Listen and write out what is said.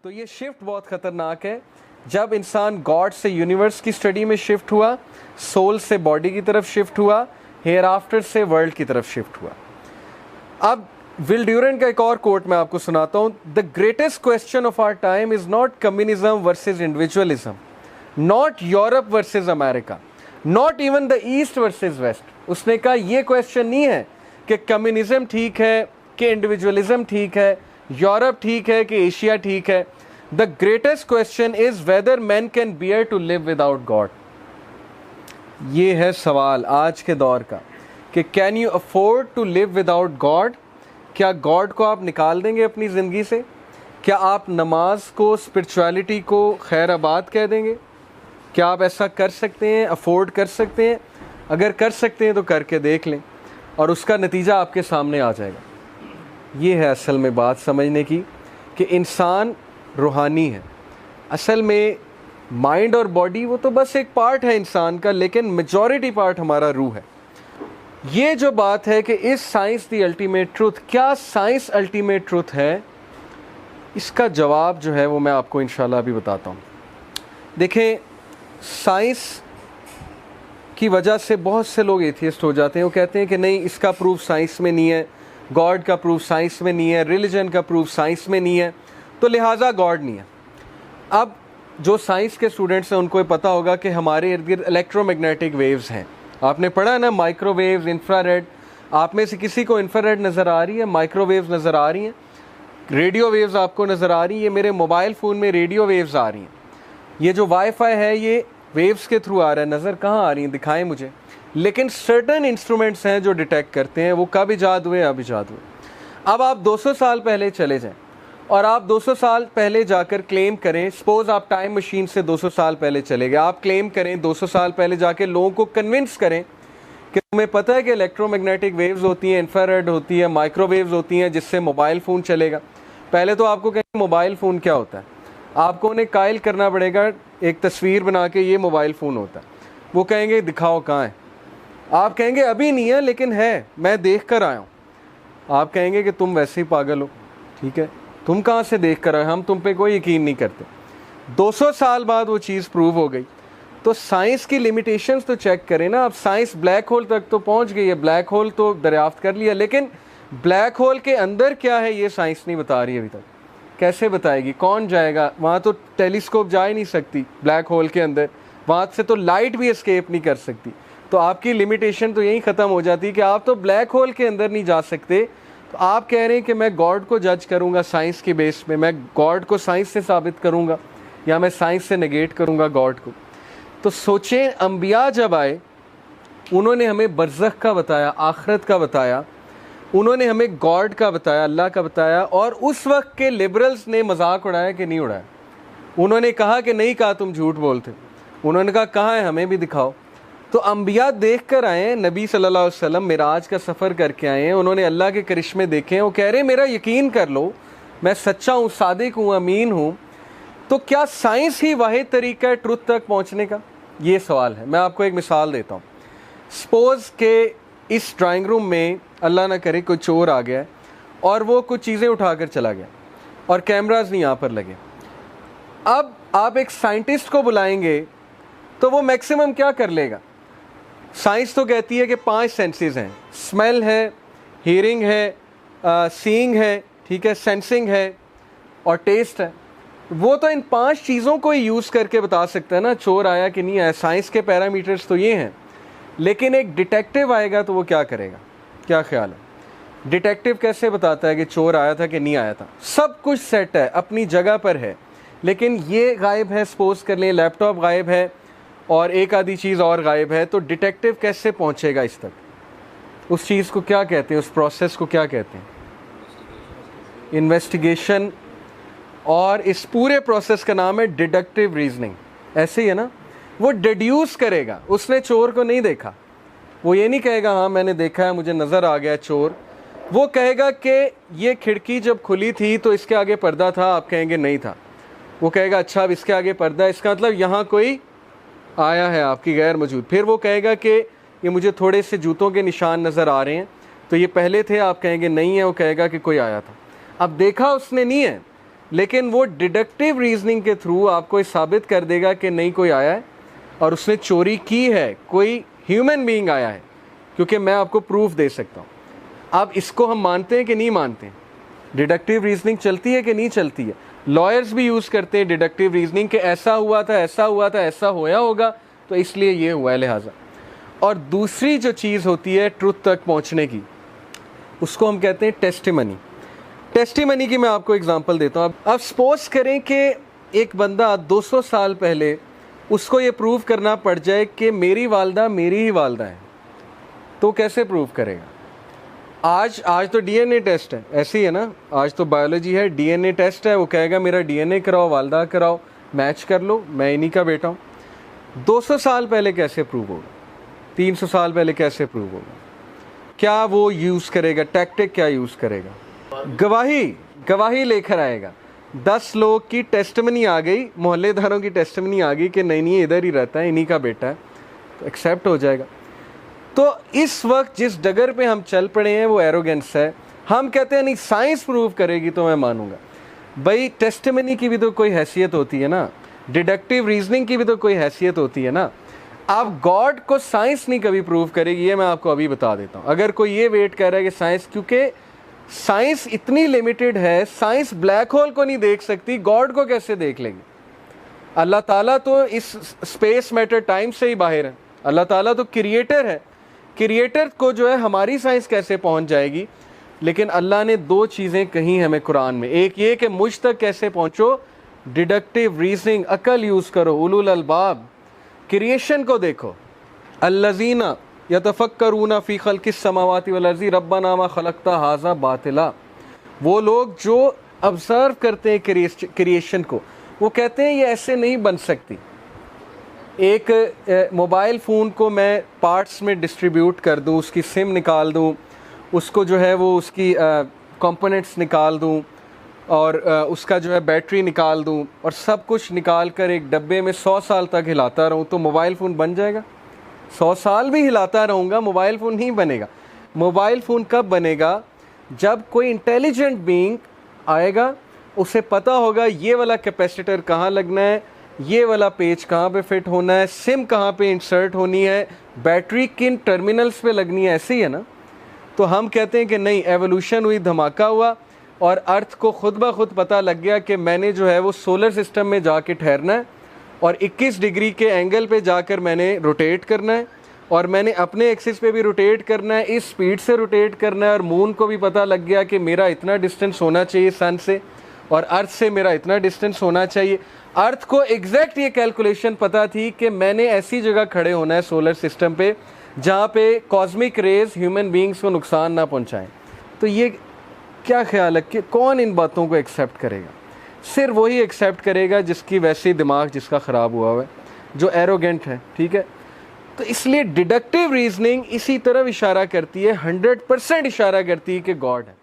तो ये शिफ्ट बहुत ख़तरनाक है। जब इंसान गॉड से यूनिवर्स की स्टडी में शिफ्ट हुआ, सोल से बॉडी की तरफ शिफ्ट हुआ, हेयर आफ्टर से वर्ल्ड की तरफ शिफ्ट हुआ। अब विल ड्यूरेंट का एक और कोट मैं आपको सुनाता हूँ। The greatest question of our time is not communism versus individualism, not Europe versus America, not even the east versus west. उसने कहा ये क्वेश्चन नहीं है कि कम्युनिज्म ठीक है कि इंडिविजुअलिज्म ठीक है, यूरोप ठीक है कि एशिया ठीक है। The greatest question is whether man can bear to live without God. ये है सवाल आज के दौर का कि can you afford to live without God. क्या गॉड को आप निकाल देंगे अपनी ज़िंदगी से? क्या आप नमाज को, स्पिरिचुअलिटी को खैर आबाद कह देंगे? क्या आप ऐसा कर सकते हैं, अफोर्ड कर सकते हैं? अगर कर सकते हैं तो करके देख लें और उसका नतीजा आपके सामने आ जाएगा। ये है असल में बात समझने की कि इंसान रूहानी है। असल में माइंड और बॉडी वो तो बस एक पार्ट है इंसान का, लेकिन मेजॉरिटी पार्ट हमारा रूह है। ये जो बात है कि इस साइंस दी अल्टीमेट ट्रूथ, क्या साइंस अल्टीमेट ट्रूथ है, इसका जवाब जो है वो मैं आपको इंशाल्लाह अभी बताता हूँ। देखें, साइंस की वजह से बहुत से लोग एथियस्ट हो जाते हैं। वो कहते हैं कि नहीं, इसका प्रूफ साइंस में नहीं है, गॉड का प्रूफ साइंस में नहीं है, रिलीजन का प्रूफ साइंस में नहीं है, तो लिहाजा गॉड नहीं है। अब जो साइंस के स्टूडेंट्स हैं उनको ये पता होगा कि हमारे इर्द गिर्द इलेक्ट्रोमैग्नेटिक वेव्स हैं। आपने पढ़ा है ना, माइक्रोवेव्स, इंफ्रारेड। आप में से किसी को इंफ्रारेड नज़र आ रही है, माइक्रोवेव्स नज़र आ रही हैं, रेडियो वेव्स आपको नज़र आ रही हैं? ये मेरे मोबाइल फ़ोन में रेडियो वेव्स आ रही हैं। ये जो वाईफाई है ये वेव्स के थ्रू आ रहा है। नज़र कहाँ आ रही हैं, दिखाएं मुझे। लेकिन सर्टन इंस्ट्रूमेंट्स हैं जो डिटेक्ट करते हैं। वो कब ईजाद हुए? अब ईजाद हुए। अब आप 200 साल पहले चले जाएं और आप 200 साल पहले जाकर क्लेम करें, सपोज आप टाइम मशीन से 200 साल पहले चले गए, आप क्लेम करें 200 साल पहले जाके लोगों को कन्विंस करें कि तुम्हें पता है कि इलेक्ट्रोमैग्नेटिक वेव्स होती हैं, इंफ्रारेड होती है, माइक्रोवेव्स होती हैं, जिससे मोबाइल फ़ोन चलेगा। पहले तो आपको कहेंगे मोबाइल फ़ोन क्या होता है, आपको उन्हें कायल करना पड़ेगा, एक तस्वीर बना के ये मोबाइल फ़ोन होता है। वो कहेंगे दिखाओ कहाँ है। आप कहेंगे अभी नहीं है, लेकिन है, मैं देख कर आया हूँ। आप कहेंगे कि तुम वैसे ही पागल हो। ठीक है, तुम कहाँ से देख कर आए, हम तुम पे कोई यकीन नहीं करते। 200 साल बाद वो चीज़ प्रूव हो गई। तो साइंस की लिमिटेशंस तो चेक करें ना। अब साइंस ब्लैक होल तक तो पहुँच गई है, ब्लैक होल तो दरियाफ्त कर लिया, लेकिन ब्लैक होल के अंदर क्या है ये साइंस नहीं बता रही अभी तक। कैसे बताएगी? कौन जाएगा वहाँ? तो टेलीस्कोप जा ही नहीं सकती ब्लैक होल के अंदर, वहाँ से तो लाइट भी एस्केप नहीं कर सकती। तो आपकी लिमिटेशन तो यहीं ख़त्म हो जाती है कि आप तो ब्लैक होल के अंदर नहीं जा सकते। तो आप कह रहे हैं कि मैं गॉड को जज करूँगा साइंस के बेस में, मैं गॉड को साइंस से साबित करूँगा या मैं साइंस से नेगेट करूँगा गॉड को। तो सोचें, अंबिया जब आए उन्होंने हमें बरज़ख का बताया, आखिरत का बताया, उन्होंने हमें गॉड का बताया, अल्लाह का बताया। और उस वक्त के लिबरल्स ने मजाक उड़ाया कि नहीं उड़ाया? उन्होंने कहा कि नहीं कहा, तुम झूठ बोलते। उन्होंने कहा कहाँ है, हमें भी दिखाओ। तो अंबिया देख कर आए हैं, नबी सल्लल्लाहु अलैहि वसल्लम मिराज का सफ़र करके आए हैं, उन्होंने अल्लाह के करिश्मे देखे हैं। वो कह रहे हैं मेरा यकीन कर लो, मैं सच्चा हूँ, सादिक हूँ, अमीन हूँ। तो क्या साइंस ही वाहिद तरीका है ट्रुथ तक पहुँचने का? ये सवाल है। मैं आपको एक मिसाल देता हूँ। सपोज़ के इस ड्राइंग रूम में अल्लाह ना करे कोई चोर आ गया और वो कुछ चीज़ें उठा कर चला गया और कैमराज नहीं यहाँ पर लगे। अब आप एक साइंटिस्ट को बुलाएंगे तो वो मैक्सिमम क्या कर लेगा? साइंस तो कहती है कि 5 सेंसेस हैं, स्मेल है, हियरिंग है, सीइंग है, ठीक है, सेंसिंग है और टेस्ट है। वो तो इन 5 चीज़ों को ही यूज़ करके बता सकता है ना चोर आया कि नहीं आया। साइंस के पैरामीटर्स तो ये हैं। लेकिन एक डिटेक्टिव आएगा तो वो क्या करेगा? क्या ख्याल है? डिटेक्टिव कैसे बताता है कि चोर आया था कि नहीं आया था? सब कुछ सेट है, अपनी जगह पर है, लेकिन ये गायब है। सपोज कर लें लैपटॉप गायब है और एक आधी चीज़ और गायब है, तो डिटेक्टिव कैसे पहुंचेगा इस तक? उस चीज़ को क्या कहते हैं, उस प्रोसेस को क्या कहते हैं? इन्वेस्टिगेशन। और इस पूरे प्रोसेस का नाम है डिडक्टिव रीजनिंग। ऐसे ही है ना, वो डिड्यूस करेगा। उसने चोर को नहीं देखा, वो ये नहीं कहेगा हाँ मैंने देखा है, मुझे नज़र आ गया चोर। वो कहेगा कि ये खिड़की जब खुली थी तो इसके आगे पर्दा था, आप कहेंगे नहीं था। वो कहेगा अच्छा अब इसके आगे पर्दा है, इसका मतलब यहाँ कोई आया है, आपकी गैर मौजूद। फिर वो कहेगा कि ये मुझे थोड़े से जूतों के निशान नज़र आ रहे हैं, तो ये पहले थे, आप कहेंगे नहीं है। वो कहेगा कि कोई आया था। अब देखा उसने नहीं है, लेकिन वो डिडक्टिव रीजनिंग के थ्रू आपको ये साबित कर देगा कि नहीं, कोई आया है और उसने चोरी की है, कोई ह्यूमन बीइंग आया है, क्योंकि मैं आपको प्रूफ दे सकता हूँ। अब इसको हम मानते हैं कि नहीं मानते हैं? डिडक्टिव रीजनिंग चलती है कि नहीं चलती है? लॉयर्स भी यूज़ करते हैं डिडक्टिव रीजनिंग कि ऐसा हुआ था, ऐसा हुआ था, ऐसा होया होगा, तो इसलिए ये हुआ है लिहाजा। और दूसरी जो चीज़ होती है ट्रुथ तक पहुँचने की, उसको हम कहते हैं टेस्टिमनी। टेस्टिमनी की मैं आपको एग्जांपल देता हूँ। अब सपोज करें कि एक बंदा 200 साल पहले उसको ये प्रूव करना पड़ जाए कि मेरी वालदा मेरी ही वालदा है, तो कैसे प्रूव करेगा? आज तो डीएनए टेस्ट है, ऐसे ही है ना, आज तो बायोलॉजी है, डीएनए टेस्ट है, वो कहेगा मेरा डीएनए कराओ, वालदा कराओ, मैच कर लो, मैं इन्हीं का बेटा हूँ। 200 साल पहले कैसे प्रूव होगा? 300 साल पहले कैसे प्रूव होगा? क्या वो यूज़ करेगा? टैक्टिक क्या यूज़ करेगा? गवाही लेकर आएगा। 10 लोग की टेस्टमनी आ गई, मोहल्लेदारों की टेस्टमनी आ गई कि नहीं इधर ही रहता है, इन्हीं का बेटा है, तो एक्सेप्ट हो जाएगा। तो इस वक्त जिस डगर पे हम चल पड़े हैं वो एरोगेंस है। हम कहते हैं नहीं साइंस प्रूव करेगी तो मैं मानूंगा। भाई टेस्टमनी की भी तो कोई हैसियत होती है ना, डिडक्टिव रीजनिंग की भी तो कोई हैसियत होती है ना। अब गॉड को साइंस नहीं कभी प्रूव करेगी, ये मैं आपको अभी बता देता हूँ। अगर कोई ये वेट कर रहा है कि साइंस, क्योंकि साइंस इतनी लिमिटेड है, साइंस ब्लैक होल को नहीं देख सकती, गॉड को कैसे देख लेगी? अल्लाह ताला तो इस स्पेस मैटर टाइम से ही बाहर है, अल्लाह ताला तो क्रिएटर है। क्रिएटर को जो है हमारी साइंस कैसे पहुंच जाएगी? लेकिन अल्लाह ने 2 चीज़ें कही हमें कुरान में, एक ये कि मुझ तक कैसे पहुंचो, डिडक्टिव रीजनिंग, अकल यूज़ करो, उलुल अलबाब, क्रिएशन को देखो। अल्लज़ीना यतफक्करूना फ़ी ख़ल्क़िस समावाति वल अर्ज़ि रब्बना मा ख़लक़्ता हाज़ा बातिला, वो लोग जो ऑब्ज़र्व करते हैं क्रिएशन को, वो कहते हैं ये ऐसे नहीं बन सकती। एक मोबाइल फ़ोन को मैं पार्ट्स में डिस्ट्रीब्यूट कर दूँ, उसकी सिम निकाल दूँ, उसको जो है वो उसकी कंपोनेंट्स निकाल दूँ और उसका जो है बैटरी निकाल दूँ और सब कुछ निकाल कर एक डब्बे में 100 साल तक हिलाता रहूँ, तो मोबाइल फ़ोन बन जाएगा? 100 साल भी हिलाता रहूँगा, मोबाइल फ़ोन नहीं बनेगा। मोबाइल फ़ोन कब बनेगा? जब कोई इंटेलिजेंट बीइंग आएगा, उसे पता होगा ये वाला कैपेसिटर कहाँ लगना है, ये वाला पेज कहाँ पे फिट होना है, सिम कहाँ पे इंसर्ट होनी है, बैटरी किन टर्मिनल्स पे लगनी है, ऐसे ही है ना। तो हम कहते हैं कि नहीं, एवोल्यूशन हुई, धमाका हुआ और अर्थ को खुद ब खुद पता लग गया कि मैंने जो है वो सोलर सिस्टम में जाके ठहरना है और 21 डिग्री के एंगल पे जाकर मैंने रोटेट करना है और मैंने अपने एक्सिस पे भी रोटेट करना है, इस स्पीड से रोटेट करना है। और मून को भी पता लग गया कि मेरा इतना डिस्टेंस होना चाहिए सन से और अर्थ से मेरा इतना डिस्टेंस होना चाहिए। अर्थ को एग्जैक्ट ये कैलकुलेशन पता थी कि मैंने ऐसी जगह खड़े होना है सोलर सिस्टम पे जहाँ पे कॉस्मिक रेज ह्यूमन बींग्स को नुकसान ना पहुँचाएं। तो ये क्या ख्याल है कि कौन इन बातों को एक्सेप्ट करेगा? सिर्फ वही एक्सेप्ट करेगा जिसकी वैसे दिमाग जिसका ख़राब हुआ है, जो एरोगेंट है, ठीक है। तो इसलिए डिडक्टिव रीजनिंग इसी तरफ इशारा करती है, 100% इशारा करती है कि गॉड है।